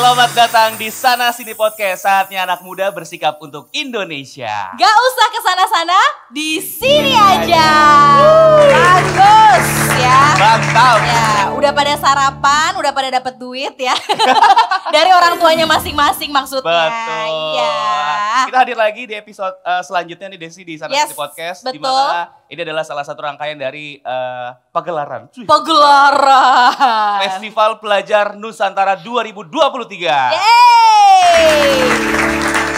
Selamat datang di Sana Sini Podcast. Saatnya anak muda bersikap untuk Indonesia. Gak usah kesana-sana, di sini aja. Bagus ya. Mantap. Ya, udah pada sarapan, udah pada dapat duit ya. Dari orang tuanya masing-masing maksudnya. Betul. Iya. Kita hadir lagi di episode selanjutnya nih Desi di Sana Sini Podcast. Betul. Di mana ini adalah salah satu rangkaian dari pagelaran. Pagelaran. Festival Pelajar Nusantara 2023. Yeay.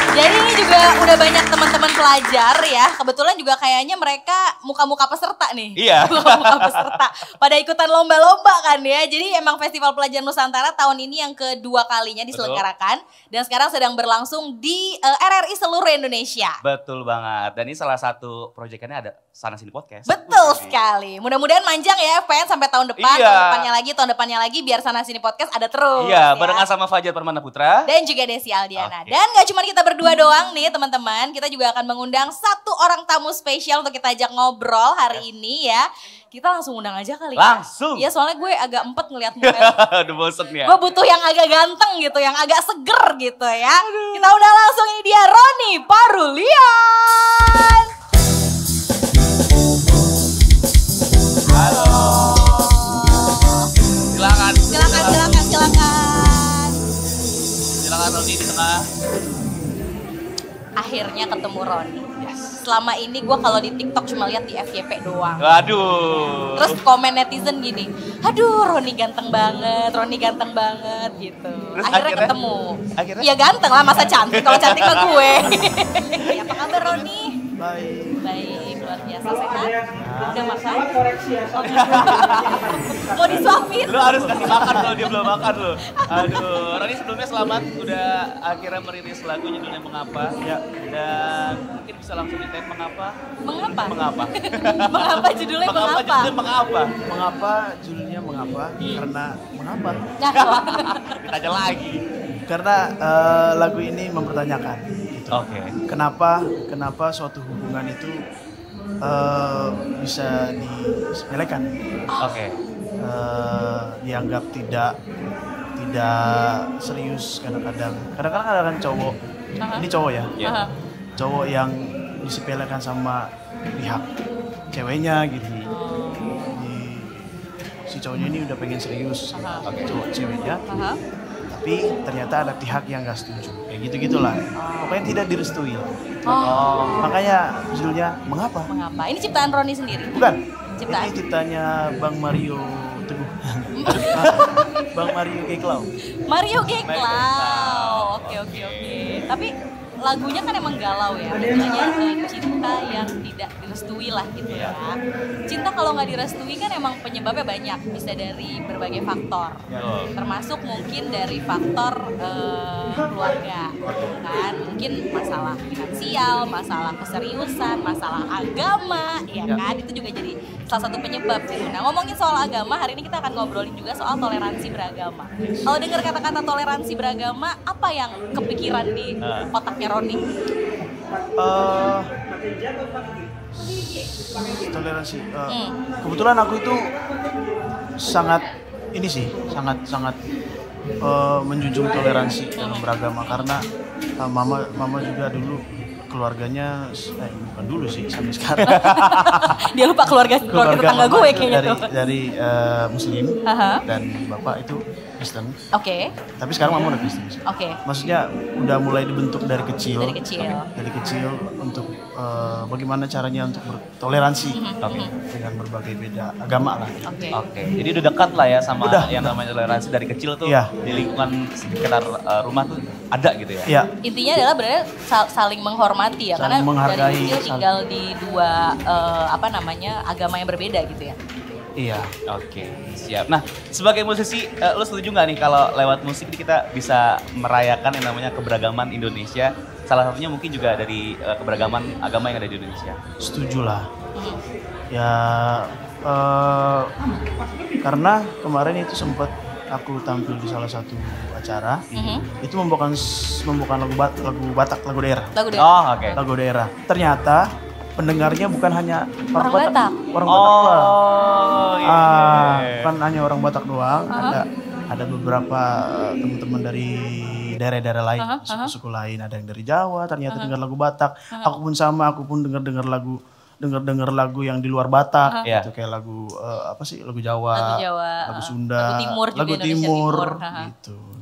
Jadi ini juga udah banyak teman-teman pelajar ya. Kebetulan juga kayaknya mereka muka-muka peserta nih. Iya. Muka-muka peserta. Pada ikutan lomba-lomba kan ya. Jadi emang Festival Pelajar Nusantara tahun ini yang kedua kalinya diselenggarakan. Dan sekarang sedang berlangsung di RRI seluruh Indonesia. Betul banget. Dan ini salah satu proyekannya ada Sana Sini Podcast. Betul sekali. Mudah-mudahan manjang ya FPN sampai tahun depan. Iya. Tahun depannya lagi biar Sana Sini Podcast ada terus. Iya, ya. barengan sama Fajar Permana Putra. Dan juga Desi Aldiana. Oke. Dan gak cuma kita berdua doang nih teman-teman. Kita juga akan mengundang satu orang tamu spesial untuk kita ajak ngobrol hari ini ya. Kita langsung undang aja kali ya. Langsung? Iya soalnya gue agak empet ngeliat mukanya. Udah bosen ya? Gue butuh yang agak ganteng gitu, yang agak seger gitu ya. Kita udah langsung, ini dia Roni Parulian. Halo. Silakan. Silakan Roni di tengah. Akhirnya ketemu Roni. Selama ini gue kalau di TikTok cuma lihat di FYP doang. Waduh. Terus komen netizen gini, aduh Roni ganteng banget gitu. Terus Akhirnya ketemu. Akhirnya? Ya ganteng lah, masa cantik, kalau cantik mah gue. Ya, apa kabar Roni? Baik, luar biasa, sehat? Udah makan? Oh, mau disuapin? Lu harus kasih makan kalau dia belum makan lo. Aduh, Roni sebelumnya selamat udah akhirnya merilis lagu judulnya Mengapa. Ya. Dan mungkin bisa langsung ditanya mengapa? Mengapa? Mengapa? Mengapa judulnya mengapa? Judulnya mengapa? Mengapa judulnya mengapa? Karena mengapa? Ya, Ditanya lagi. Karena lagu ini mempertanyakan. Gitu. Oke. Kenapa suatu hubungan itu bisa disepelekan? Oke. Dianggap tidak serius kadang-kadang. Kadang-kadang ada kan cowok. Ini cowok ya. Iya. Cowok yang disepelekan sama pihak ceweknya gitu. Si cowoknya ini udah pengen serius, cowok ceweknya. Tapi ternyata ada pihak yang gak setuju. Kayak gitu-gitulah. Pokoknya tidak direstui. Makanya judulnya Mengapa? Mengapa? Ini ciptaan Roni sendiri? Bukan. Ciptaan? Ini ciptanya Bang Mario Teguh. Bang Mario Geklau. Mario Geklau. Oke. Tapi lagunya kan emang galau ya. Judulnya cinta yang tidak direstui lah gitu ya. Cinta kalau nggak direstui kan emang penyebabnya banyak. Bisa dari berbagai faktor. Termasuk mungkin dari faktor keluarga. Kan? Mungkin masalah finansial, masalah keseriusan, masalah agama. Ya kan? Itu juga jadi salah satu penyebab gitu. Nah ngomongin soal agama, hari ini kita akan ngobrolin juga soal toleransi beragama. Kalau dengar kata-kata toleransi beragama, apa yang kepikiran di otaknya Roni? Toleransi. Kebetulan aku itu sangat menjunjung toleransi dalam beragama karena mama juga dulu keluarganya bukan dulu sih sampai sekarang. Dia lupa keluarga tetangga mama gue itu kayaknya tuh. dari Muslim dan bapak itu Kristen. Oke. Tapi sekarang mama udah Kristen. Oke. Maksudnya udah mulai dibentuk dari kecil. Dari kecil. Untuk bagaimana caranya untuk bertoleransi dengan berbagai beda agama lah. Oke. Jadi udah dekat lah ya sama Udah. yang namanya toleransi dari kecil tuh. Iya. Di lingkungan sekitar rumah tuh ada gitu ya. Iya. Intinya adalah benar saling menghormati ya, Saling karena menghargai, dari kecil tinggal di dua agama yang berbeda gitu ya. Iya. Oke, siap. Nah, sebagai musisi, lo setuju nggak nih kalau lewat musik ini kita bisa merayakan yang namanya keberagaman Indonesia? Salah satunya mungkin juga dari keberagaman agama yang ada di Indonesia. Setuju lah. Ya, karena kemarin itu sempat aku tampil di salah satu acara, itu membawakan lagu Batak, lagu daerah. Oh, oke. Lagu daerah. Ternyata pendengarnya bukan hanya Orang Batak. Orang Batak doang. Oh, iya. Bukan hanya orang Batak doang, ada ada beberapa teman-teman dari daerah-daerah lain, suku-suku lain, ada yang dari Jawa, ternyata dengar lagu Batak. Aku pun sama, aku pun dengar lagu yang di luar Batak, gitu kayak lagu apa sih, lagu Jawa, lagu Sunda, lagu Timur,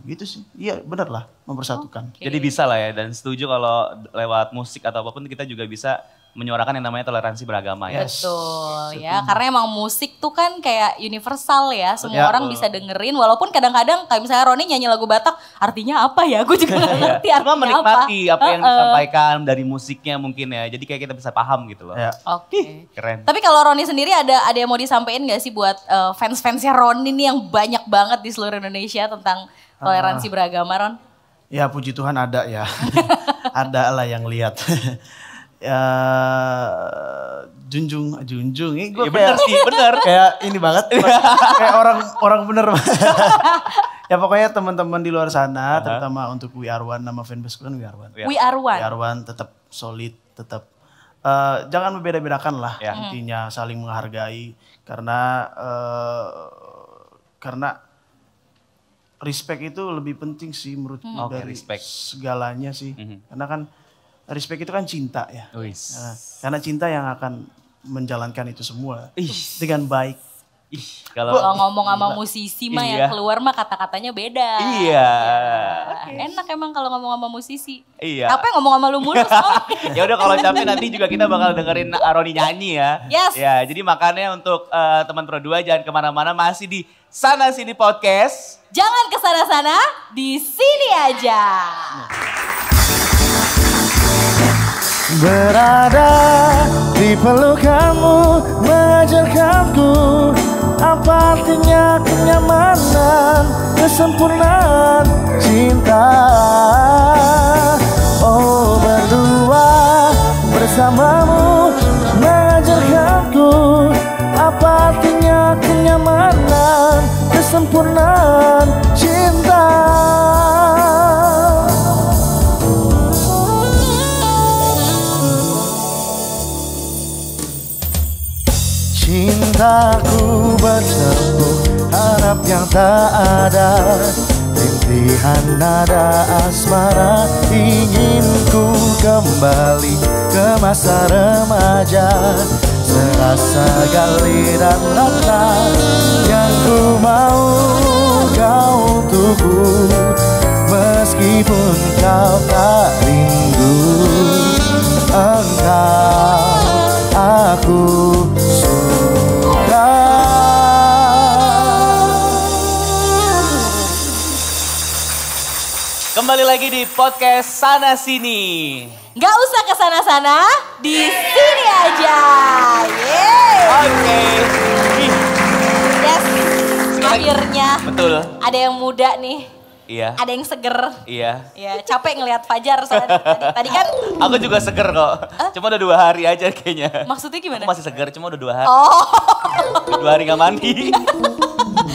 gitu sih. Iya benar lah, mempersatukan. Jadi bisa lah ya, dan setuju kalau lewat musik atau apapun kita juga bisa menyuarakan yang namanya toleransi beragama ya. Betul ya, karena emang musik tuh kan kayak universal ya, semua orang bisa dengerin, walaupun kadang-kadang kayak misalnya Roni nyanyi lagu Batak, artinya apa ya? Gue juga gak ngerti artinya cuma menikmati apa yang disampaikan dari musiknya mungkin ya, jadi kayak kita bisa paham gitu loh. Oke. Keren. Tapi kalau Roni sendiri ada yang mau disampaikan gak sih buat fans-fansnya Roni nih yang banyak banget di seluruh Indonesia tentang toleransi beragama, Ron? Ya puji Tuhan ada ya, ada lah yang lihat. Ya junjung ini gue bener sih bener kayak ini banget kayak orang bener. Ya pokoknya teman-teman di luar sana terutama untuk We Are One, nama fanbase kan We Are One. We Are One. We Are One tetap solid, tetap jangan membeda-bedakan lah, intinya saling menghargai karena respect itu lebih penting sih menurutku dari respect. Segalanya sih. Karena kan respect itu kan cinta ya. Karena cinta yang akan menjalankan itu semua dengan baik. Kalau ngomong sama musisi mah yang keluar mah kata-katanya beda. Iya. Enak emang kalau ngomong sama musisi. Iya. Apa yang ngomong sama lu mulu? Ya udah kalau capek nanti juga kita bakal dengerin Roni nyanyi ya. Yes. Ya, jadi makanya untuk teman Pro 2 jangan kemana-mana, masih di Sana Sini Podcast. Jangan kesana-sana, di sini aja. Berada di pelukanmu mengajarkanku apa artinya kenyamanan, kesempurnaan cinta. Oh berdua bersamamu mengajarkanku apa artinya kenyamanan, kesempurnaan cinta. Cintaku bertemu harap yang tak ada, rintihan nada asmara, ingin ku kembali ke masa remaja, serasa gali dan rata yang ku mau kau tunggu, meskipun kau tak rindu, engkau aku suka. Kembali lagi di podcast Sana Sini. Gak usah kesana-sana, di sini aja. Yeay. Oke. Yes, akhirnya Betul. ada yang muda nih. Iya. Ada yang seger. Iya. Ya capek ngelihat Fajar soalnya tadi kan. Aku juga seger kok. Cuma udah 2 hari aja kayaknya. Maksudnya gimana? Aku masih seger, cuma udah 2 hari. Oh. 2 hari gak mandi.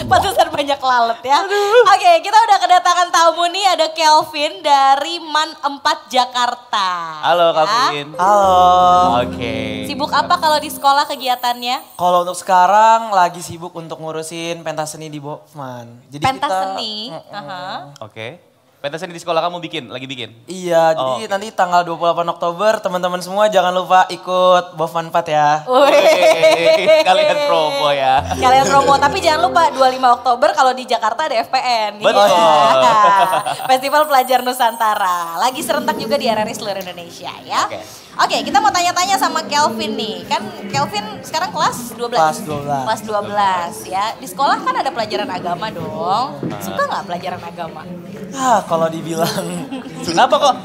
Pantesan banyak lalat ya. Oke, kita udah kedatangan tamu nih, ada Kelvin dari MAN 4 Jakarta. Halo Kak Ya. Vin. Halo. Oke. Sibuk apa kalau di sekolah kegiatannya? Kalau untuk sekarang lagi sibuk untuk ngurusin pentas seni di Bofman. Jadi Pentas kita, seni. Aha. Oke. Pentas seni di sekolah kamu lagi bikin? Iya, jadi nanti tanggal 28 Oktober teman-teman semua jangan lupa ikut Bofman 4 ya. Wih, kalian promo ya. Kalian promo, tapi jangan lupa 25 Oktober kalau di Jakarta ada FPN. Betul. Iya. Festival Pelajar Nusantara. Lagi serentak juga di RRI seluruh Indonesia ya. Oke, kita mau tanya-tanya sama Kelvin nih. Kan Kelvin sekarang kelas 12? Kelas 12. Kelas 12 ya. Di sekolah kan ada pelajaran agama dong. Suka nggak pelajaran agama? Kalau dibilang Kenapa kok?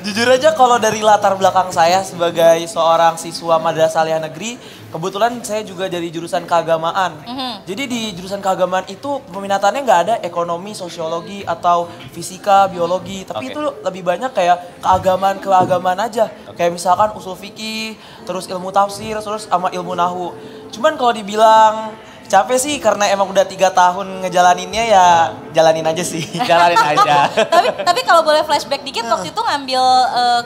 jujur aja kalau dari latar belakang saya sebagai seorang siswa Madrasah Aliyah Negeri, kebetulan saya juga dari jurusan keagamaan. Jadi di jurusan keagamaan itu peminatannya nggak ada ekonomi, sosiologi, atau fisika, biologi. Tapi itu lebih banyak kayak keagamaan aja. Kayak misalkan usul fikih, terus ilmu tafsir, terus sama ilmu nahu. Cuman kalau dibilang capek sih karena emang udah 3 tahun ngejalaninnya ya jalanin aja sih. Jalanin aja. tapi kalau boleh flashback dikit, waktu itu ngambil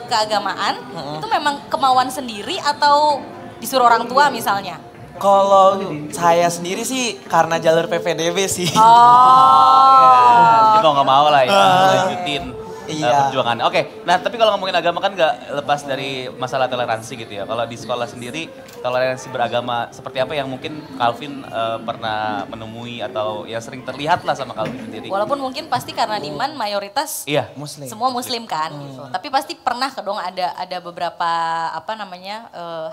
keagamaan, itu memang kemauan sendiri atau disuruh orang tua misalnya? Kalau saya sendiri sih karena jalur PPDB sih. Jadi mau nggak mau lah ya, lanjutin perjuangan. Oke, nah tapi kalau ngomongin agama kan nggak lepas dari masalah toleransi gitu ya. Kalau di sekolah sendiri, toleransi beragama seperti apa yang mungkin Calvin pernah menemui atau ya sering terlihat lah sama Calvin sendiri? Walaupun mungkin pasti karena Diman mayoritas Muslim. semua Muslim kan gitu. Tapi pasti pernah dong ada beberapa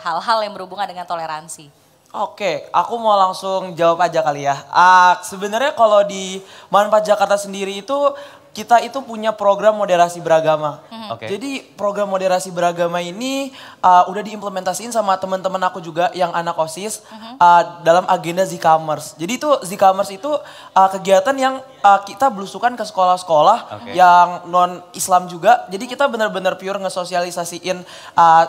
hal-hal yang berhubungan dengan toleransi. Oke, aku mau langsung jawab aja kali ya. Sebenarnya kalau di Manfaat Jakarta sendiri itu kita itu punya program moderasi beragama. Jadi program moderasi beragama ini udah diimplementasiin sama teman-teman aku juga yang anak OSIS dalam agenda Zkamers. Jadi itu Zkamers itu kegiatan yang kita belusukan ke sekolah-sekolah yang non Islam juga. Jadi kita benar-benar pure ngesosialisasiin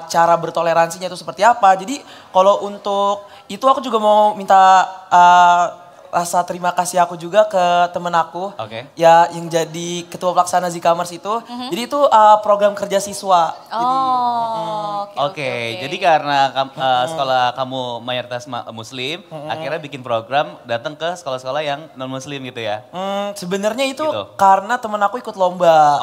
cara bertoleransinya itu seperti apa. Jadi kalau untuk itu aku juga mau minta rasa terima kasih aku juga ke temen aku ya yang jadi ketua pelaksana Zkamers itu. Jadi itu program kerja siswa. Jadi karena sekolah kamu mayoritas Muslim, akhirnya bikin program datang ke sekolah-sekolah yang non Muslim gitu ya? Sebenarnya itu karena temen aku ikut lomba.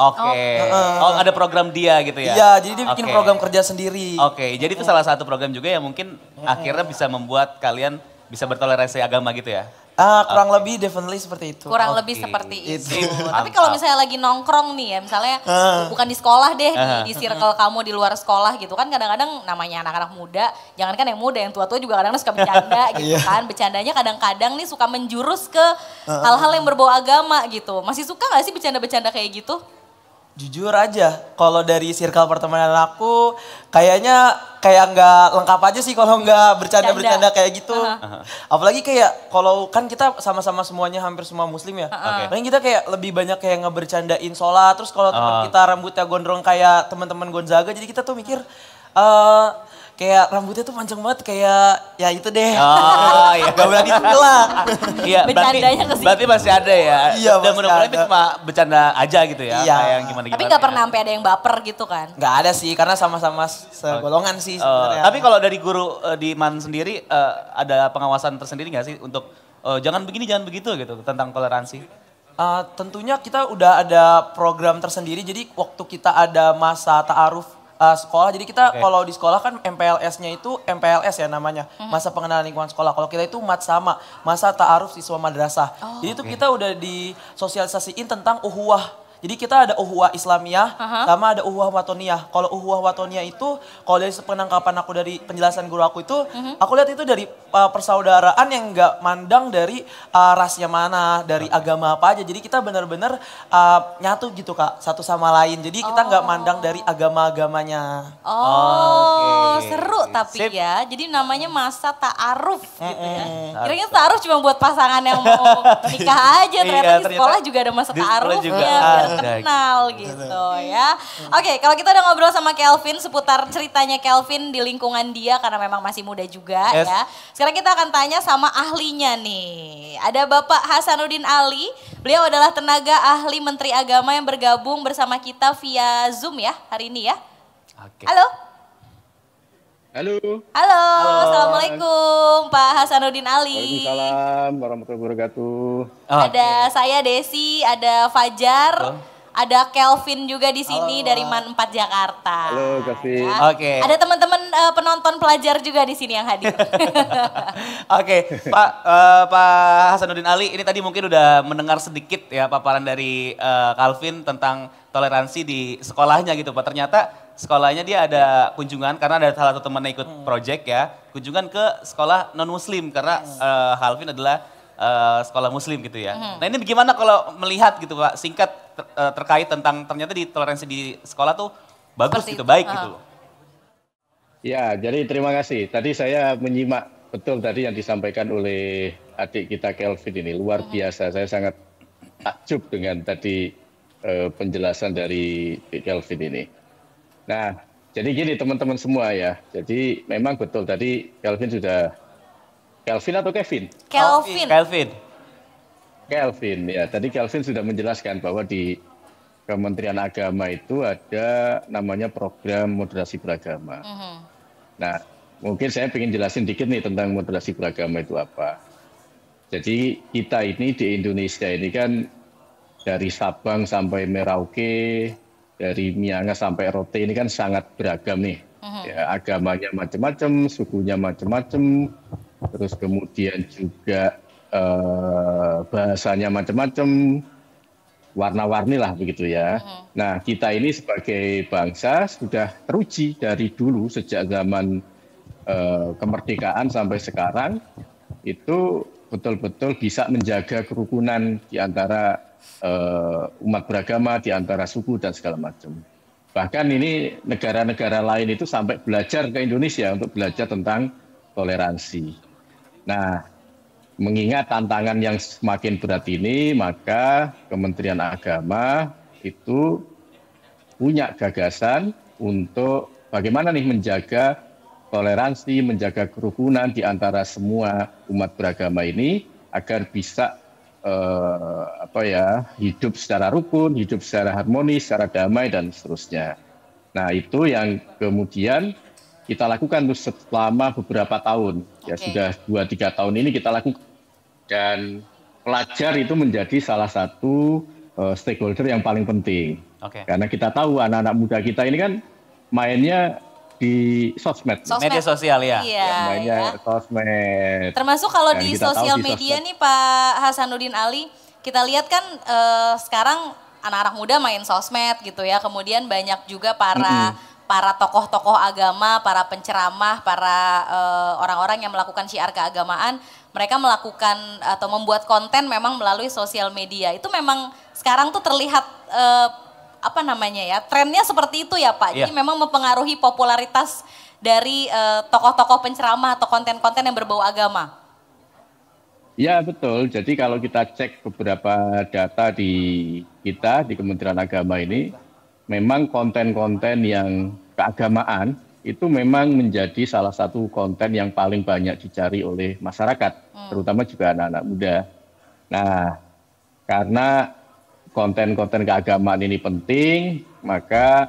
Ada program dia gitu ya? Iya, jadi dia bikin program kerja sendiri. Jadi itu salah satu program juga yang mungkin akhirnya bisa membuat kalian bisa bertoleransi agama gitu ya? Kurang lebih definitely seperti itu. Kurang lebih seperti itu. Tapi kalau misalnya lagi nongkrong nih ya, misalnya bukan di sekolah deh, di circle kamu di luar sekolah gitu kan kadang-kadang namanya anak-anak muda, jangankan yang muda, yang tua-tua juga kadang-kadang suka bercanda gitu kan. Bercandanya kadang-kadang nih suka menjurus ke hal-hal yang berbau agama gitu. Masih suka gak sih bercanda-bercanda kayak gitu? Jujur aja, kalau dari circle pertemanan aku kayaknya kayak nggak lengkap aja sih kalau nggak bercanda-bercanda kayak gitu. Apalagi kayak kalau kan kita sama-sama semuanya hampir semua Muslim ya. Paling kita kayak lebih banyak kayak ngebercandain sholat. Terus kalau teman kita rambutnya gondrong kayak teman-teman Gonzaga, jadi kita tuh mikir kayak rambutnya tuh panjang banget kayak ya itu deh. Gak berani lah. Iya, berarti masih ada ya. Iya, dan mudah-mudahan itu cuma bercanda aja gitu ya. Kayak yang gimana-gimana. Tapi gak pernah sampai ada yang baper gitu kan? Gak ada sih, karena sama-sama segolongan sih sebenarnya. Tapi kalau dari guru di MAN sendiri ada pengawasan tersendiri gak sih untuk jangan begini, jangan begitu gitu tentang toleransi? Tentunya kita udah ada program tersendiri. Jadi waktu kita ada masa ta'aruf sekolah, jadi kita kalau di sekolah kan MPLS-nya itu MPLS ya namanya, masa pengenalan lingkungan sekolah. Kalau kita itu sama masa ta'aruf siswa madrasah. Jadi itu kita udah disosialisasiin tentang uhuwah. Jadi kita ada uhuwah Islamiyah sama ada uhuwah watoniyah. Kalau uhuwah watoniyah itu, kalau dari penangkapan aku dari penjelasan guru aku itu, aku lihat itu dari persaudaraan yang nggak mandang dari rasnya mana, dari agama apa aja. Jadi kita benar-benar nyatu gitu Kak, satu sama lain. Jadi kita nggak mandang dari agama-agamanya. Seru tapi ya. Jadi namanya masa ta'aruf gitu ya. Kira-kira ta'aruf cuma buat pasangan yang mau nikah aja. Ternyata di sekolah juga ada masa ta'arufnya. Kenal gitu ya. Oke, kalau kita udah ngobrol sama Kelvin seputar ceritanya Kelvin di lingkungan dia karena memang masih muda juga ya. Sekarang kita akan tanya sama ahlinya nih. Ada Bapak Hasanuddin Ali. Beliau adalah tenaga ahli Menteri Agama yang bergabung bersama kita via Zoom ya hari ini ya. Halo. Halo. Assalamualaikum Pak Hasanuddin Ali. Waalaikumsalam warahmatullahi wabarakatuh. Ada saya Desi, ada Fajar, ada Kelvin juga di sini dari MAN 4 Jakarta. Halo Kelvin. Ya. Ada teman-teman penonton pelajar juga di sini yang hadir. Pak Hasanuddin Ali, ini tadi mungkin udah mendengar sedikit ya paparan dari Calvin tentang toleransi di sekolahnya gitu Pak. Ternyata sekolahnya dia ada kunjungan karena ada salah satu temannya ikut project ya. Kunjungan ke sekolah non muslim karena Calvin adalah sekolah muslim gitu ya. Nah ini bagaimana kalau melihat gitu Pak, singkat terkait tentang ternyata di toleransi di sekolah tuh bagus gitu, baik gitu. Ya, jadi terima kasih. Tadi saya menyimak betul tadi yang disampaikan oleh adik kita Kelvin ini. Luar biasa, saya sangat takjub dengan tadi penjelasan dari Kelvin ini. Nah, jadi gini teman-teman semua ya. Jadi memang betul tadi Kelvin sudah... Kelvin atau Kevin? Kelvin ya. Tadi Kelvin sudah menjelaskan bahwa di Kementerian Agama itu ada namanya program moderasi beragama. Nah, mungkin saya ingin jelasin dikit nih tentang moderasi beragama itu apa. Jadi kita ini di Indonesia ini kan dari Sabang sampai Merauke, dari Miangas sampai Rote ini kan sangat beragam nih. Ya, agamanya macam-macam, sukunya macam-macam, terus kemudian juga bahasanya macam-macam, warna-warni lah begitu ya. Nah, kita ini sebagai bangsa sudah teruji dari dulu sejak zaman kemerdekaan sampai sekarang itu betul-betul bisa menjaga kerukunan di antara umat beragama, di antara suku dan segala macam. Bahkan ini negara-negara lain itu sampai belajar ke Indonesia untuk belajar tentang toleransi. Nah, mengingat tantangan yang semakin berat ini, maka Kementerian Agama itu punya gagasan untuk bagaimana nih menjaga toleransi, menjaga kerukunan di antara semua umat beragama ini agar bisa hidup secara rukun, hidup secara harmonis, secara damai dan seterusnya. Nah, itu yang kemudian kita lakukan selama beberapa tahun. Ya sudah 2-3 tahun ini kita lakukan. Dan pelajar itu menjadi salah satu stakeholder yang paling penting. Karena kita tahu anak-anak muda kita ini kan mainnya di sosmed. Media sosial ya. Iya, mainnya sosmed. Termasuk kalau Dan di kita tahu sosial di media sosmed. nih Pak Hasanuddin Ali, kita lihat kan sekarang anak-anak muda main sosmed gitu ya. Kemudian banyak juga para tokoh-tokoh agama, para penceramah, para orang-orang yang melakukan syiar keagamaan, mereka melakukan atau membuat konten memang melalui sosial media. Itu memang sekarang tuh terlihat trennya seperti itu ya Pak. Jadi memang mempengaruhi popularitas dari tokoh-tokoh penceramah atau konten-konten yang berbau agama. Ya betul, jadi kalau kita cek beberapa data di Kementerian Agama ini, memang konten-konten yang keagamaan itu memang menjadi salah satu konten yang paling banyak dicari oleh masyarakat, terutama juga anak-anak muda. Nah, karena konten-konten keagamaan ini penting, maka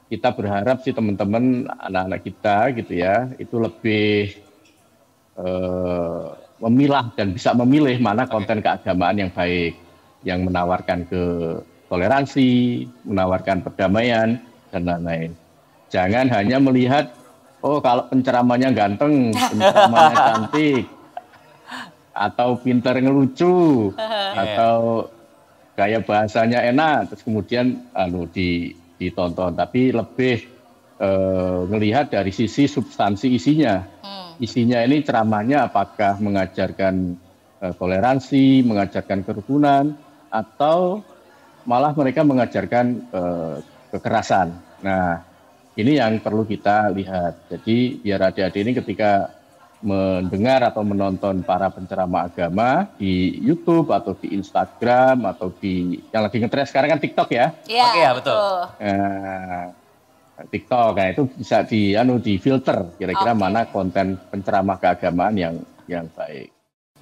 kita berharap sih teman-teman anak-anak kita gitu ya, itu lebih memilah dan bisa memilih mana konten keagamaan yang baik, yang menawarkan toleransi, menawarkan perdamaian, dan lain-lain. Jangan hanya melihat, oh kalau penceramahnya ganteng, penceramahnya cantik, atau pintar ngelucu, atau gaya bahasanya enak, terus kemudian ditonton. Tapi lebih melihat dari sisi substansi isinya. Isinya ini ceramahnya apakah mengajarkan toleransi, mengajarkan kerukunan, atau malah mereka mengajarkan kekerasan. Nah, ini yang perlu kita lihat. Jadi biar adik-adik ini ketika mendengar atau menonton para penceramah agama di YouTube atau di Instagram atau di yang lagi ngetrend sekarang kan TikTok ya. Iya, Oke, ya, betul. TikTok, nah itu bisa difilter kira-kira mana konten penceramah keagamaan yang baik.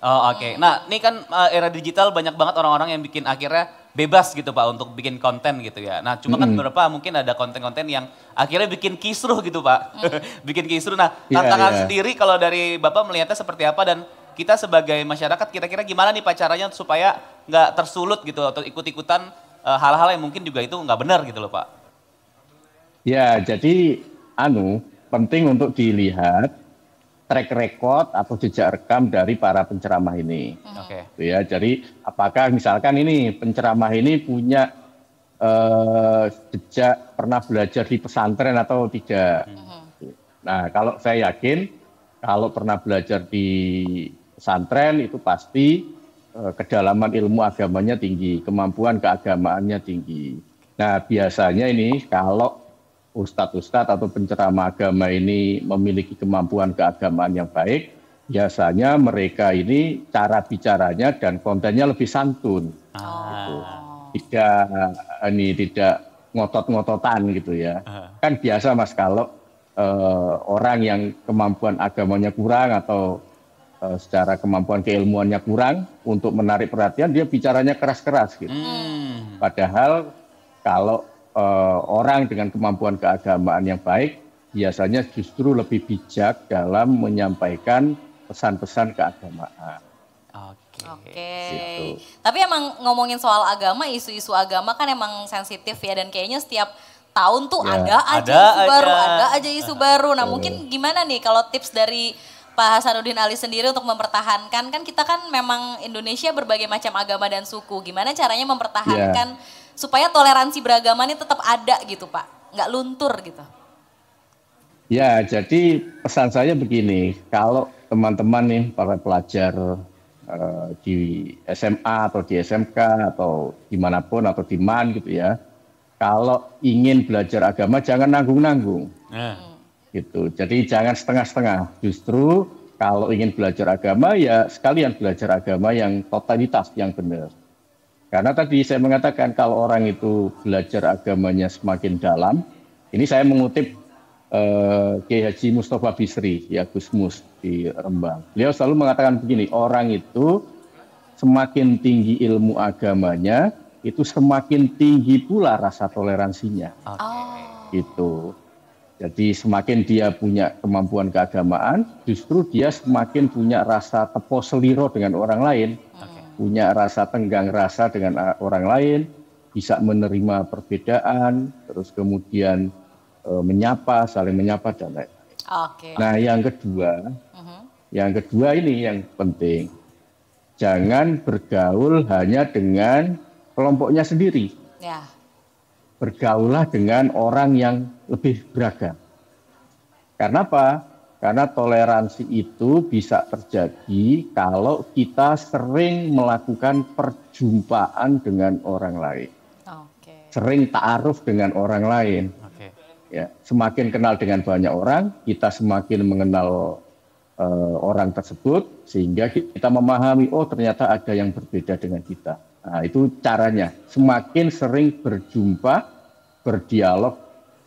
Oh, oke. Nah, ini kan era digital banyak banget orang-orang yang bikin akhirnya bebas gitu Pak untuk bikin konten gitu ya. Nah, cuma kan beberapa mungkin ada konten-konten yang akhirnya bikin kisruh gitu Pak. Bikin kisruh. Nah, tantangan sendiri kalau dari Bapak melihatnya seperti apa dan kita sebagai masyarakat kira-kira gimana nih Pak caranya supaya nggak tersulut gitu atau ikut-ikutan hal-hal yang mungkin juga itu nggak benar gitu loh Pak. Ya, jadi penting untuk dilihat track record atau jejak rekam dari para penceramah ini. Oke. Ya, jadi apakah misalkan ini penceramah ini punya jejak pernah belajar di pesantren atau tidak. Nah, kalau saya yakin kalau pernah belajar di pesantren itu pasti kedalaman ilmu agamanya tinggi, kemampuan keagamaannya tinggi. Nah, biasanya ini kalau ustadz-ustadz atau penceramah agama ini memiliki kemampuan keagamaan yang baik, biasanya mereka ini cara bicaranya dan kontennya lebih santun. Gitu. Tidak ngotot-ngototan gitu ya. Kan biasa Mas kalau orang yang kemampuan agamanya kurang atau secara kemampuan keilmuannya kurang untuk menarik perhatian dia bicaranya keras-keras gitu. Padahal kalau orang dengan kemampuan keagamaan yang baik, biasanya justru lebih bijak dalam menyampaikan pesan-pesan keagamaan. Oke. Gitu. Tapi emang ngomongin soal agama, isu-isu agama kan emang sensitif ya, dan kayaknya setiap tahun tuh ada aja isu baru. Nah, mungkin gimana nih kalau tips dari Pak Hasanuddin Ali sendiri untuk mempertahankan, kan kita kan memang Indonesia berbagai macam agama dan suku. Gimana caranya mempertahankan supaya toleransi beragama ini tetap ada gitu, Pak? Nggak luntur gitu. Ya, jadi pesan saya begini, kalau teman-teman nih para pelajar di SMA atau di SMK atau dimanapun atau di MAN gitu ya, kalau ingin belajar agama jangan nanggung-nanggung, gitu. Jadi jangan setengah-setengah. Justru kalau ingin belajar agama ya sekalian belajar agama yang totalitas, yang benar. Karena tadi saya mengatakan kalau orang itu belajar agamanya semakin dalam, ini saya mengutip Kiai Haji Mustafa Bisri, ya Gusmus di Rembang. Beliau selalu mengatakan begini, orang itu semakin tinggi ilmu agamanya, itu semakin tinggi pula rasa toleransinya. Gitu. Jadi semakin dia punya kemampuan keagamaan, justru dia semakin punya rasa tepo seliro dengan orang lain, punya rasa tenggang rasa dengan orang lain, bisa menerima perbedaan, terus kemudian menyapa, saling menyapa dan lain-lain. Nah, yang kedua ini yang penting, jangan bergaul hanya dengan kelompoknya sendiri. Bergaullah dengan orang yang lebih beragam. Karena apa? Karena toleransi itu bisa terjadi kalau kita sering melakukan perjumpaan dengan orang lain. Sering ta'aruf dengan orang lain. Ya, semakin kenal dengan banyak orang, kita semakin mengenal orang tersebut, sehingga kita memahami, oh ternyata ada yang berbeda dengan kita. Nah, itu caranya, semakin sering berjumpa, berdialog,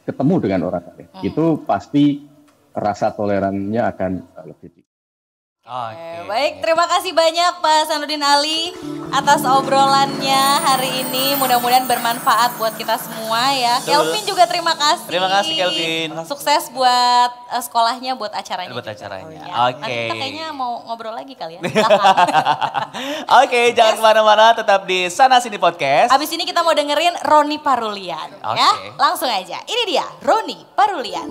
ketemu dengan orang lain. Itu pasti rasa toleransinya akan lebih tinggi. Baik, terima kasih banyak Pak Hasanuddin Ali atas obrolannya hari ini. Mudah-mudahan bermanfaat buat kita semua ya. Kelvin juga terima kasih. Terima kasih Kelvin. Sukses buat sekolahnya, buat acaranya. Oke. Nanti kita kayaknya mau ngobrol lagi kali ya. Oke, jangan kemana-mana, tetap di Sana Sini Podcast. Abis ini kita mau dengerin Roni Parulian. Ya, langsung aja. Ini dia Roni Parulian.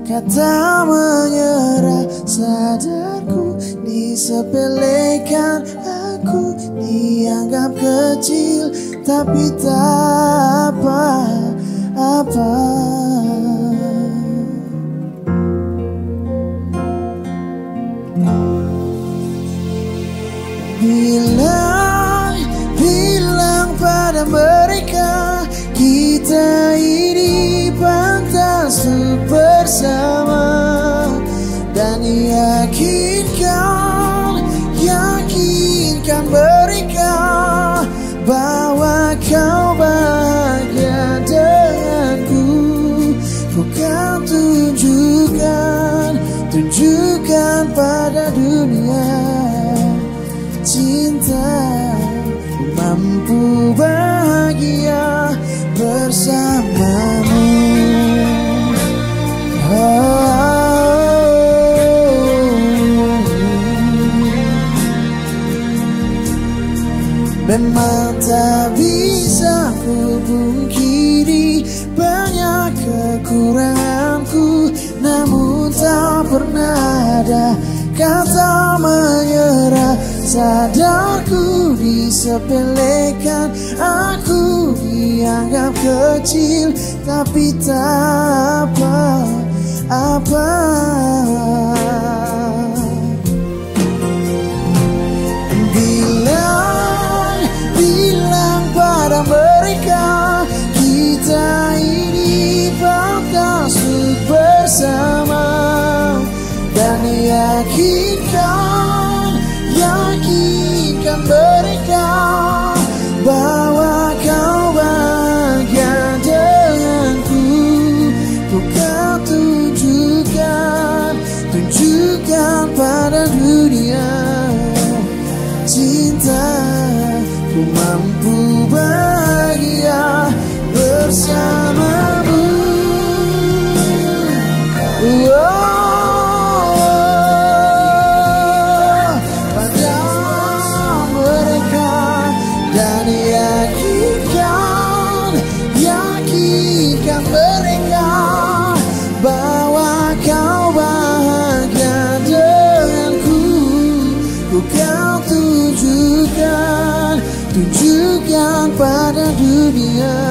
Kata menyerah, sadarku disepelekan, aku dianggap kecil, tapi tak apa-apa. Bilang pada mereka, kita ini pantas bersama, dan yakinkan mereka bahwa kau bahagia denganku. Bukan tunjukkan pada dunia, cinta mampu bahagia bersamamu. memang tak bisa ku pungkiri banyak kekuranganku, namun tak pernah ada kata menyerah. Sadarku disepelekan, aku dianggap kecil, tapi tak apa-apa. Bilang pada mereka kita ini pantas untuk bersama, dan yakinkan mereka bahwa kau bahagia denganku. Ku kan tunjukkan pada dunia cinta. Ku mampu bahagia bersamamu. Pada mereka, dan yakinkan mereka bahwa kau bahagia denganku. Ku kan tunjukkan pada dunia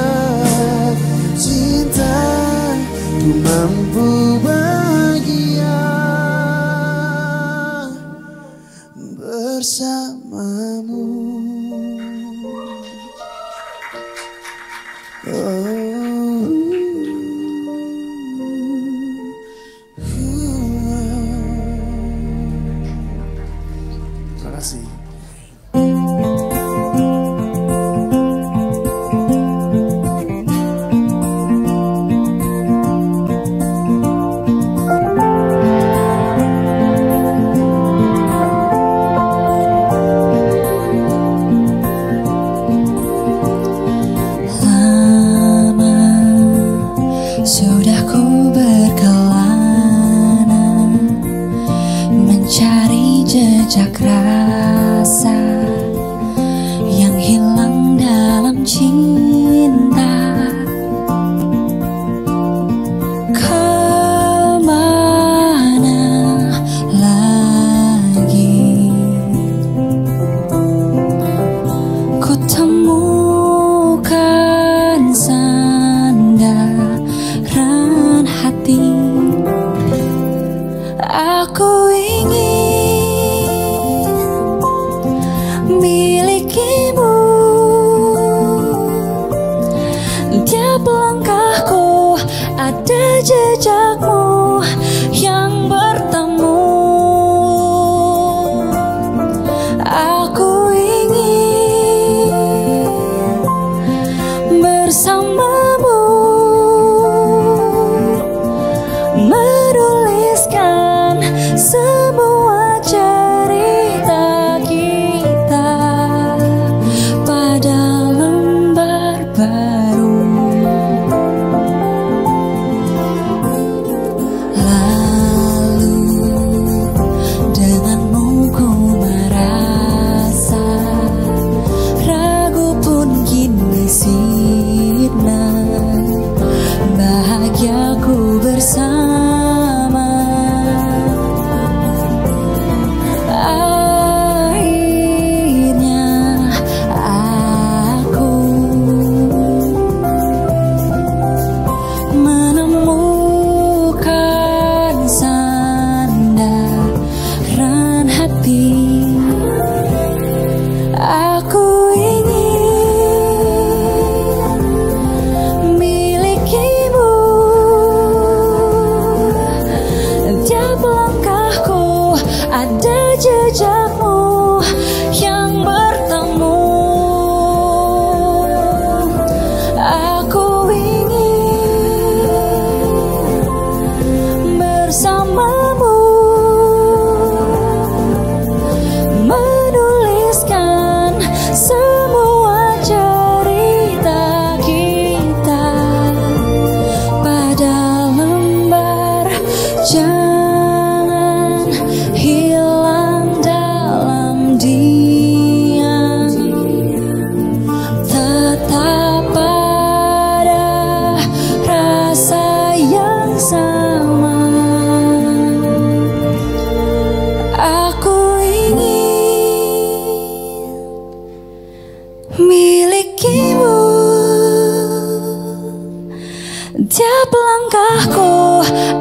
cinta. Ku mampu bahagia bersamamu. Terima kasih. Sudah ku berkelana mencari jejak rasa yang hilang dalam cinta. Kemana lagi ku temukan sandaran hati. Aku ingin milikimu. Tiap langkahku ada jejakmu yang bertemu. Aku ingin bersamamu menuliskan semua cerita kita pada lembar baru.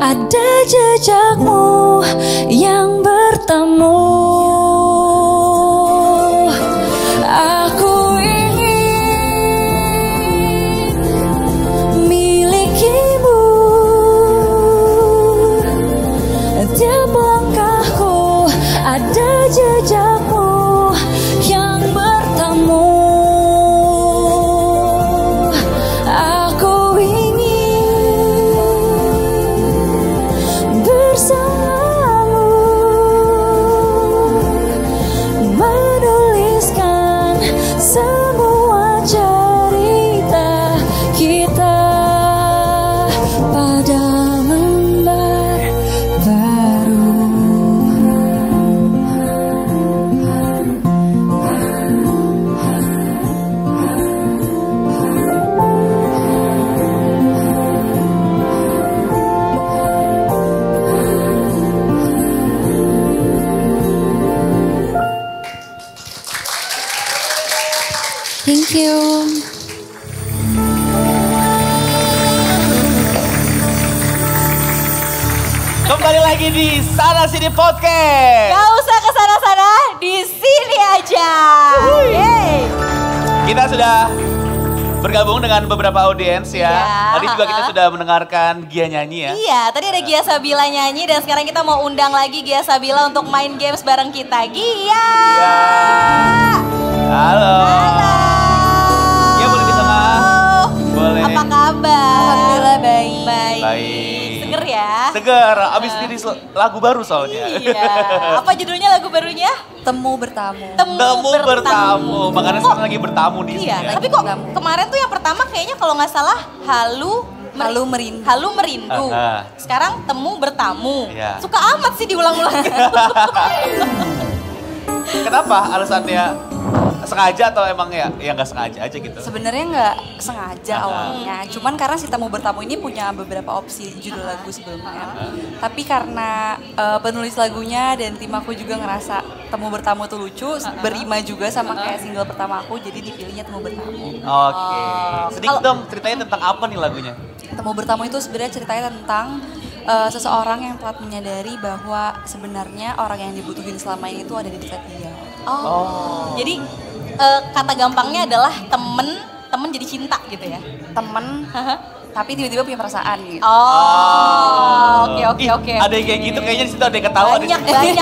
ada jejakmu yang bertemu. Aku ingin milikimu, tiap langkahku ada jejakmu yang bertemu. Aku ingin bersamamu menuliskan semua cerita kita pada lembar baru. Thank you. Kembali lagi di Sana Sini Podcast. Gak usah kesana-sana, di sini aja. Yeay. Kita sudah bergabung dengan beberapa audiens ya. Iya, Tadi juga kita sudah mendengarkan Gia nyanyi ya. Iya, tadi ada Gia Sabila nyanyi dan sekarang kita mau undang lagi Gia Sabila untuk main games bareng kita. Gia. Iya. Halo. Gia boleh di tengah? Boleh. Apa kabar? Alhamdulillah baik. Baik. Seger ya? Segar, abis dirilis lagu baru soalnya. Iya. Apa judulnya lagu barunya? Temu bertamu. Temu bertamu, makanya sekarang lagi bertamu di sini. Iya, ya. tapi kok kemarin tuh yang pertama kayaknya kalau nggak salah Halu Merindu. Halu Merindu. Sekarang Temu Bertamu. Iya. Suka amat sih diulang-ulang. Kenapa alasannya? Sengaja atau emang ya nggak sengaja aja gitu? Sebenarnya nggak sengaja awalnya, cuman karena si Temu Bertamu ini punya beberapa opsi judul lagu sebelumnya. Tapi karena penulis lagunya dan tim aku juga ngerasa Temu Bertamu tuh lucu, berima juga sama kayak single pertama aku, jadi dipilihnya Temu Bertamu. Oke. Sedikit dong ceritanya tentang apa nih lagunya? Temu Bertamu itu sebenarnya ceritanya tentang seseorang yang telah menyadari bahwa sebenarnya orang yang dibutuhin selama ini tuh ada di dekat dia. Jadi kata gampangnya adalah temen jadi cinta gitu ya? Temen, tapi tiba-tiba punya perasaan gitu. Oke. Ada yang kayak gitu kayaknya di situ ada yang ketawa. Banyak,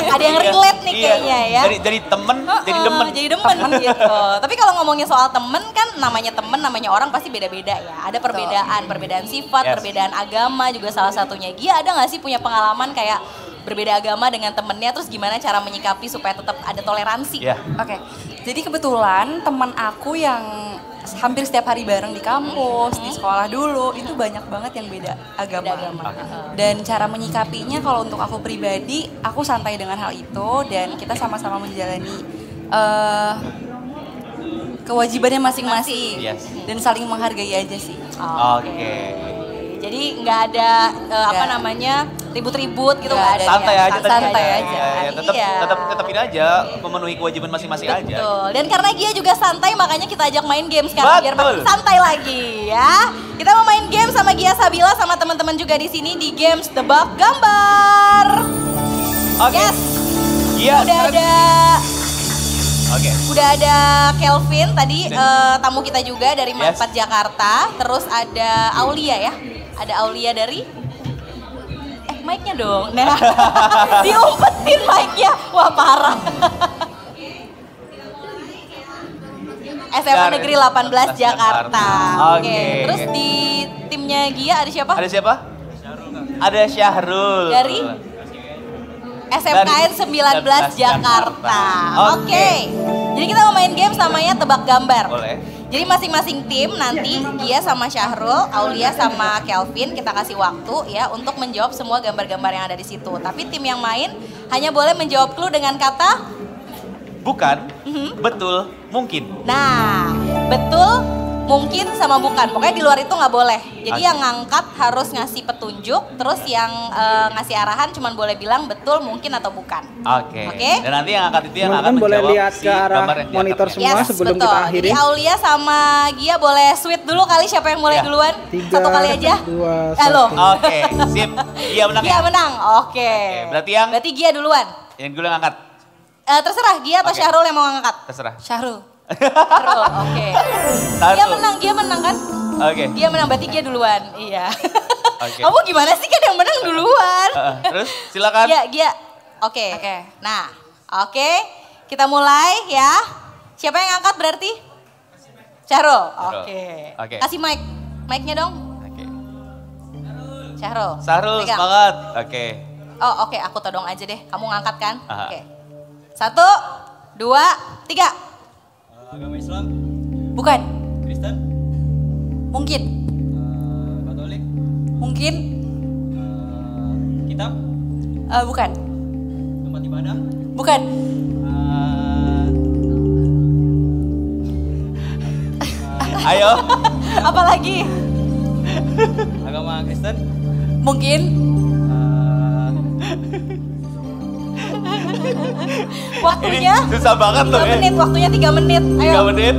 ada yang relate nih Iya. kayaknya ya. Dari temen jadi demen. Jadi demen gitu. Tapi kalau ngomongin soal temen kan namanya orang pasti beda-beda ya. Ada perbedaan sifat, Yes. perbedaan agama juga salah satunya. Gia ada gak sih punya pengalaman kayak berbeda agama dengan temennya, terus gimana cara menyikapi supaya tetap ada toleransi? Iya. Oke, jadi kebetulan teman aku yang hampir setiap hari bareng di kampus, di sekolah dulu, itu banyak banget yang beda agama. Dan cara menyikapinya kalau untuk aku pribadi, aku santai dengan hal itu dan kita sama-sama menjalani kewajibannya masing-masing. Yes. Dan saling menghargai aja sih. Oke. Jadi nggak ada ribut-ribut gitu nggak ada. Santai ya? aja tadi. Santai aja. Iya, tetapin aja, memenuhi kewajiban masing-masing aja. Betul. Dan karena Gia juga santai, makanya kita ajak main game sekarang biar makin santai lagi ya. Kita mau main game sama Gia Sabila sama teman-teman juga di sini di games Tebak Gambar. Oke. Yes. Gia, Udah ada Kelvin tadi tamu kita juga dari Manfaat Jakarta. Terus ada Aulia ya. Ada Aulia dari mic-nya dong. Nah, diumpetin mic-nya. Wah, parah. SMA Negeri 18 Jakarta. Oke. Terus di timnya Gia ada siapa? Ada siapa? Ada Syahrul. Dari SMKN 19 Jakarta. Oke. Jadi kita mau main game namanya Tebak Gambar. Boleh. Jadi masing-masing tim nanti Gia sama Syahrul, Aulia sama Kelvin kita kasih waktu ya untuk menjawab semua gambar-gambar yang ada di situ. Tapi tim yang main hanya boleh menjawab clue dengan kata bukan, betul, mungkin. Nah, betul, mungkin sama bukan. Pokoknya di luar itu nggak boleh. Jadi Oke. yang ngangkat harus ngasih petunjuk, terus yang ngasih arahan cuman boleh bilang betul, mungkin atau bukan. Oke. Oke. Dan nanti yang angkat itu yang akan Teman-teman boleh menjawab lihat si ke arah gambar yang monitor diangkat. semua sebelum betul. kita akhiri. Jadi Aulia sama Gia boleh sweet dulu kali, siapa yang mulai Ya. duluan? 3, Satu kali aja. 2, Loh. 1. Oke, sip. Iya menang Gia ya? menang, oke. Berarti Gia duluan. yang dulu yang angkat. Terserah Gia atau Oke. Syahrul yang mau ngangkat. Terserah. Syahrul. Syahrul, oke. Satu. Gia menang kan? Oke. Gia menang, berarti Gia duluan. Iya. Oke. Kamu gimana sih, kan yang menang duluan? Terus silakan. Gia. Oke. Nah, oke. Kita mulai ya. Siapa yang angkat berarti? Syahrul. Oke. Oke. Kasih mic. Mic-nya dong. Oke. Syahrul. Sahrul Pegang. semangat. Oke. Oh, oke, aku todong aja deh. Kamu ngangkat kan? Aha. Oke. 1, 2, 3. Agama Islam, Bukan. Kristen, Mungkin. Katolik, Mungkin. kitab, Bukan. tempat ibadah, Bukan. Ayo. Apalagi? agama Kristen, Mungkin. Waktunya Ini susah banget loh 3 ya. menit, waktunya 3 menit. Ayo. 3 menit.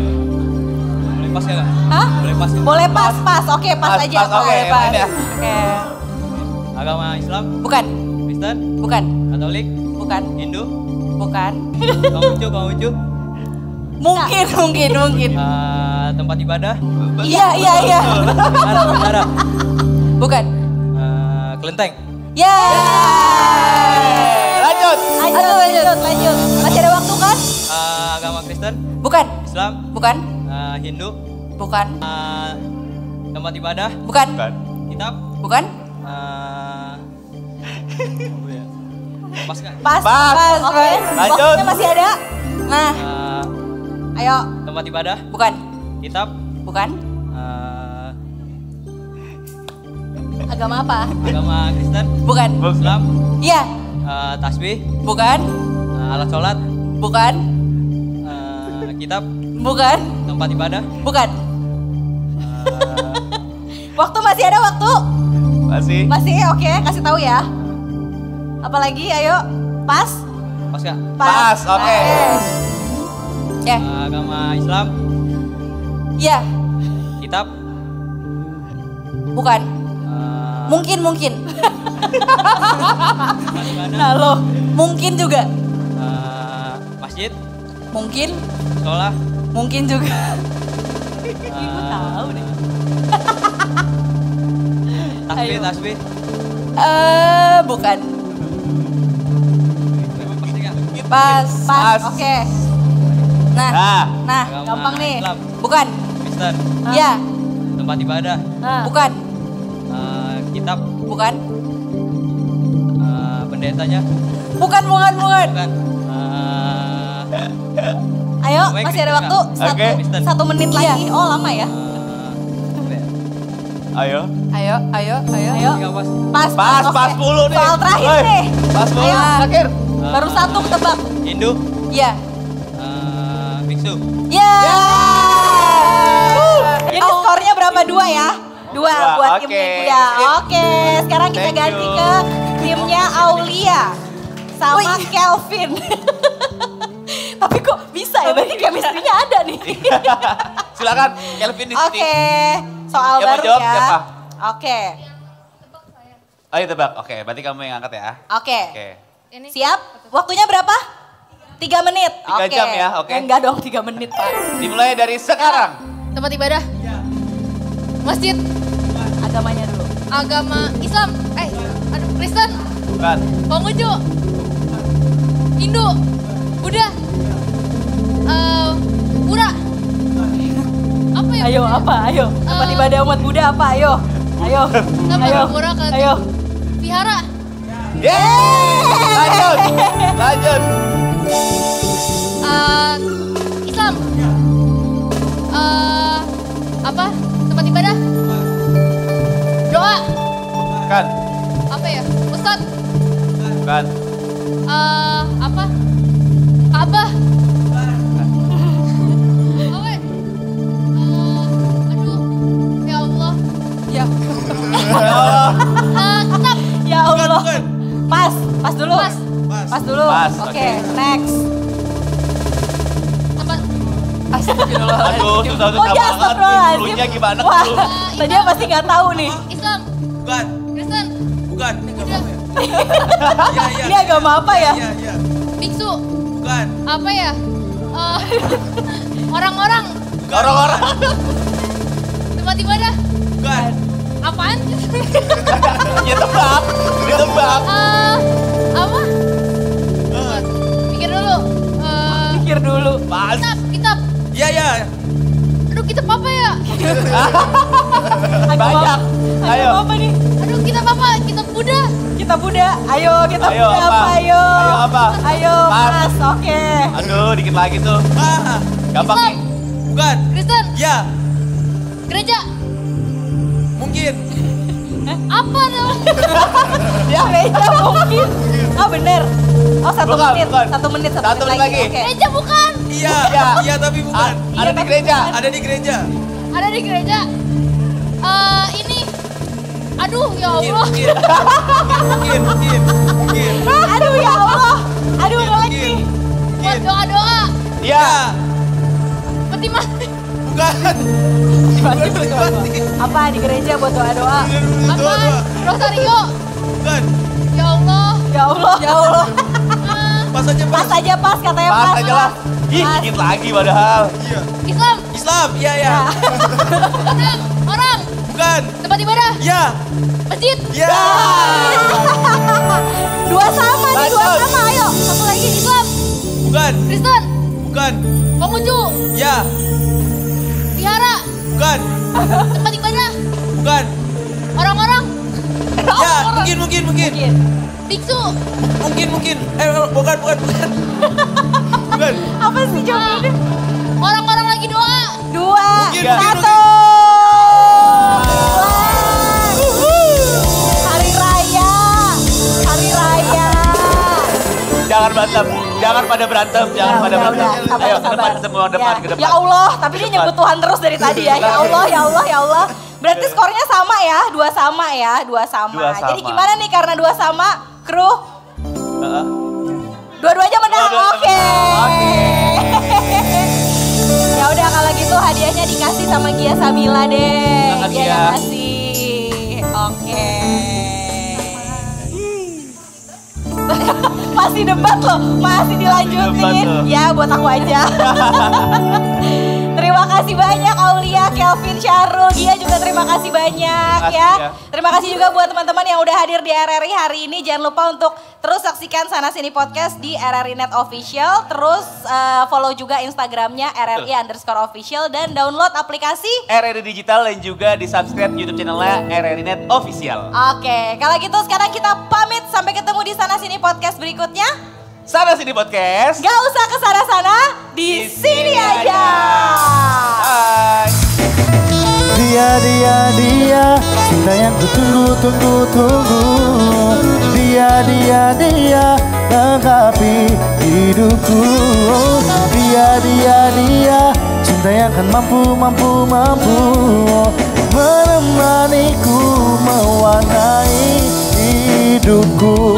boleh pas ya kak? Hah? Boleh pas ya? Boleh pas. Oke, pas Pas, aja. pas, oke, pas. main ya. Oke. Agama Islam, Bukan. Kristen, Bukan. Katolik, Bukan. Hindu, Bukan. Konghucu, Mungkin. tempat ibadah, Iya. vihara, Bukan. kelenteng, Ya. Lanjut. Lanjut. Masih ada waktu kan? agama Kristen, Bukan. Islam, Bukan. Hindu, Bukan. tempat ibadah, Bukan. Bukan. kitab, Bukan. apa ya? Pas kak? Pas. Pas. Oke. Lanjut. Waktunya masih ada. Nah. Ayo. Tempat ibadah, Bukan. kitab, Bukan. Agama apa? agama Kristen, Bukan. Islam, Iya. tasbih, Bukan. alat sholat, Bukan. kitab, Bukan. tempat ibadah, Bukan. Waktu masih ada waktu? Masih. Oke, kasih tahu ya. Apalagi, ayo. Pas. pas kak? Pas, oke. Ya. Agama Islam, Iya. kitab, Bukan. Mungkin. tempat ibadah, Halo. Mungkin juga. masjid, Mungkin. sekolah, Mungkin juga. Tahu deh. tasbih, Bukan. pas kak? Pas. Oke. Nah. Nah. Agama gampang nih. Islam, Bukan. Kristen, Iya. tempat ibadah, Bukan. kitab, Bukan. pendetanya, Bukan. bukan, Ayo, Baik, masih ada Kak. waktu. Oke. 1 menit lagi. Oh, lama ya? Ayo. Ayo. tiga pas, Pas oke. 10 nih. Soal terakhir Woi, nih. Pas 10 Ayo. terakhir. Baru 1 ketebak. Hindu, Iya. biksu, Ya. Jadi skornya berapa? 2 ya? 2 buat oke. tim Buda. Oke, sekarang kita Thank ganti you. ke timnya Aulia sama Kelvin. Tapi kok bisa ya? Berarti chemistry-nya ada nih. Silakan Kelvin di sini. Oke, soal Yang mau baru jawab ya. siapa? Oke, Ayo tebak. Oke, berarti kamu yang angkat ya. oke. Oke. Siap? Waktunya berapa? 3 menit. 3 jam ya, oke. Enggak dong, 3 menit Pak. Dimulai dari sekarang. Tempat ibadah. Masjid. Agamanya dulu. Agama Islam. Kristen. Bukan. Konghucu. Hindu. Buddha. Pura. Apa ya? Ayo, apa? Ayo. Tempat ibadah umat Buddha apa? Ayo. Ayo. Sama Ayo. pura ke Ayo. vihara. Lanjut. Islam. Apa? Tempat ibadah. Doa. Bukan. Apa ya? Ustad. Bukan. Apa? Ka'bah. Apa ya? Pas dulu. Pas dulu. Oke, next. Tempat Aduh, susah Oh ya, astagfirullahaladzim. Dulunya gimana? Wah, tadinya pasti nggak tahu nih. Islam. Bukan. Kristen. Bukan. Ini Buddha. Ini agama apa ya? Iya. Biksu. Bukan. Apa ya? Orang-orang. Orang-orang. Tempat ibadah. Bukan. Apaan? Ya tebak. Ditebak. Apa? Pikir dulu. Pikir dulu. Pas. Kitab. Iya. Aduh, kitab apa ya? Banyak. Ayo. Apa nih? Aduh, kitab apa? Kitab Buddha. Kita Buddha. Ayo, kita Ayo, Buddha apa? apa? Ayo. Ayo, apa? Ayo, Pas. Mas. Oke. Aduh, dikit lagi tuh. Gampang nih. Bukan. Kristen. Ya. Gereja. Mungkin. Apa dong? Ya, gereja mungkin. Oh, bener. Oh, satu Bukan, menit. bukan. Satu menit Satu menit lagi. Oke. Gereja bukan. Iya tapi bukan. Ada di gereja. Ada di gereja. Ada di gereja. Ini. Aduh, ya Allah. Mungkin. Aduh, ya Allah. Aduh, ngelek nih. Buat doa-doa. Iya. Peti mati. Bukan. Apa di gereja buat doa-doa? Apaan? Rosario. Bukan. Ya Allah. Ya Allah. Ya Allah. Pas aja pas. Pas aja pas katanya Pas pas. aja lah. Ih, dikit lagi padahal. Iya. Islam. Iya. Orang. Bukan. Tempat ibadah. Iya. Masjid. Iya. Dua sama nih, dua sama. Ayo, satu lagi. Islam. Bukan. Kristen. Bukan. Konghucu. Iya. Vihara. Bukan. Tempat ibadah. Bukan. Orang-orang. Ya, mungkin. Biksu. Mungkin. Bukan. Bukan. Apa sih jawabannya? Orang-orang lagi doa. Dua, Mungkin. satu. Hari raya. Jangan pada berantem. Udah, sabar, Ayo, ke depan sabar. semua, ke depan. Ya Allah, tapi dia nyebut Tuhan terus dari tadi ya. Ya Allah. Berarti skornya sama ya, dua sama. Dua sama. Jadi gimana nih karena dua sama, kru? Dua-duanya menang. Oke. Ya udah kalau gitu hadiahnya dikasih sama Gia Samila deh. Makasih Gia ya. yang kasih. Oke. Masih debat loh, masih dilanjutin. Debat loh. Ya buat aku aja. Terima kasih banyak Aulia, Kelvin, Syarul, Gia juga terima kasih banyak ya. Terima kasih juga buat teman-teman yang udah hadir di RRI hari ini. Jangan lupa untuk terus saksikan Sana Sini Podcast di RRI Net Official. Terus follow juga Instagramnya RRI_official dan download aplikasi RRI Digital dan juga di subscribe YouTube channelnya RRI Net Official. Oke, kalau gitu sekarang kita pamit sampai ketemu di Sana Sini Podcast berikutnya. Sana Sini Podcast. Gak usah ke sana-sana, di sini aja. Bye. Dia cinta yang ku tunggu. Dia lengkapi hidupku. Dia cinta yang kan mampu menemaniku mewarnai hidupku.